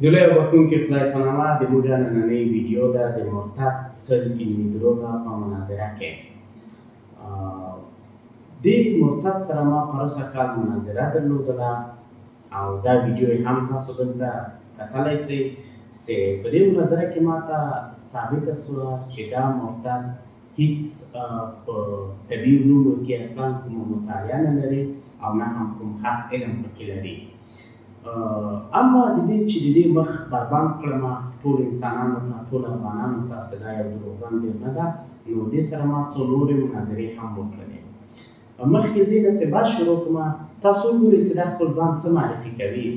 د لوی بخښونکي خدای په نامه د موږ نننۍ ویډیو ده د مرتد سل علمي دروغه په مناظره کې. دې مرتد سره ما پروسه کال مناظره درلودله او دا ویډیو یې هم تاسو دلته کتلی سئ چې په دې مناظره کې ماته ثابته شوه چې دا مرتد هیڅ په طبي علومو کې اصلا کومه مطالعه نه لري او نه هم کوم خاص علم پکې لري. اما د دې چې د دې مخ بربند کړمه ټول انسانانو ته ټول افغانانو ته چې دا یو دروغجن ډېر نه ده، نو دې سره ما څو نورې مناظرې هم وکړلې. مخکې دې نه چې بحث شروع کړمه، تاسو وګورئ چې دا خپل ځان څه معرفي کوي.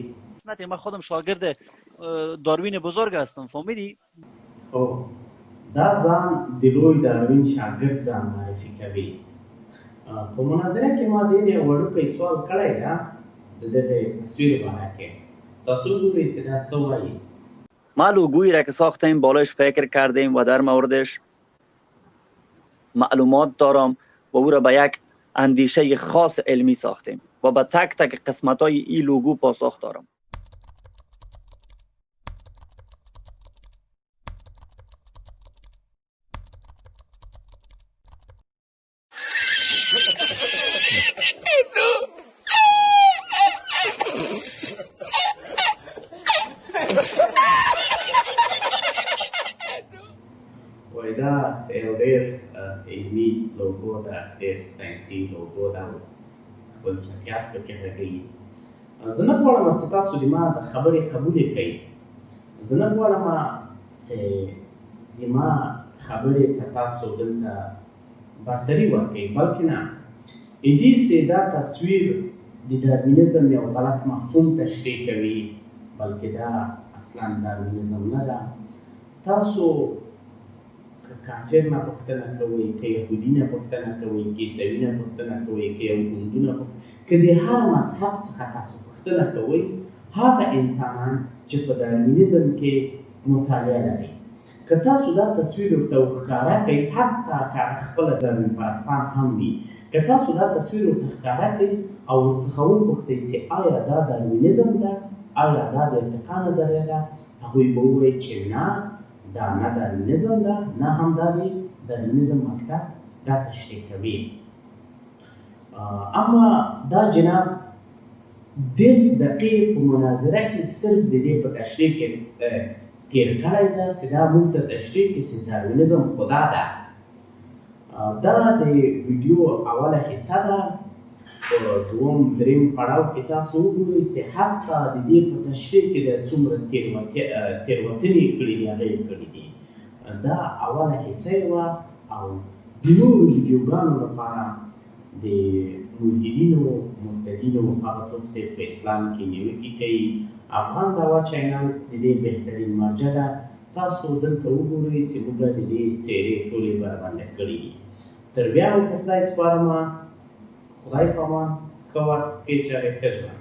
من خودم شاگرد داروین بزرگ هستم، فهمیدی؟ دا ځان د لوی داروین شاګرد ځان معرفي کوي. په مناظره کې ما دې یو وړوکی سوال کړی ده د دغه تصویر باره کې. تاسو وګورئ چې دا څه وایي. ما لوگویی را که ساختیم بالایش فکر کردیم و در موردش معلومات دارم و او را به یک اندیشه خاص علمی ساختیم و به تک تک قسمت های این لوگو پاسخ دارم. وایي دا یو ډېر علمي لوګو ده، ډېر ساینسي لوګو ده، خپل چټیات پکې غږوي. زه نه غواړم چې تاسو د ما د خبرې قبولې کوئ، زه نه غواړم چې د ما خبرې ته تاسو دلته برتري ورکوئ، بلکې نه دې چې دا تصویر د داروینزم یو غلط مفهوم تشریح کوي، بلکې دا اصلا داروینزم نه ده. تاسو که کافر نه پوښتنه کوئ، که یهودي نه پوښتنه کوئ، که عیسوي نه پوښتنه کوئ، که یو هندو نه که د هر مذهب څخه تاسو پوښتنه کوئ، هغه انسانان چې په داروینزم کې مطالعه لري، که تاسو دا تصویر ورته ښکاره کوئ، حتی که هغه خپله داروین پرستان هم وي، که تاسو دا تصویر ورته ښکاره کوئ او ورڅخه وپوښتئ چې آیا دا داروینزم ده، آیا دا د ارتقا نظریه ده، هغوی به ووایي چې نه، دا نه داروینزم ده، نه هم دا د داروینزم مکتب دا تشریح کوي. اما دا جناب 10 دقیقې په مناظره کې صرف د دې په تشریح کې تیر کړی ده چې دا موږ ته تشریح کړي چې داروینزم خدا ده. دا د ویډیو اوله حصه ده. په دوم دریم پړاو کې تاسو وګورئ چې حتی د دې په تشریح کې د څومره تېروتنې کړي دي، هغه یې کړي دي. دا اوله حصه یې وه او د نورو ویډیوګانو لپاره د ملحدینو مرتدینو هغه څوک چې په اسلام کې نیوکې کوي، افغان دعوا چینل د دې بهترین مرجع ده. تاسو دلته وګورئ چې موږ د دې څېرې ټولې بربنډه کړي دي. تر بیا مو په خدای سپارم. خدای پامان، ښه وخت، ښې چارې، ښه ژوند.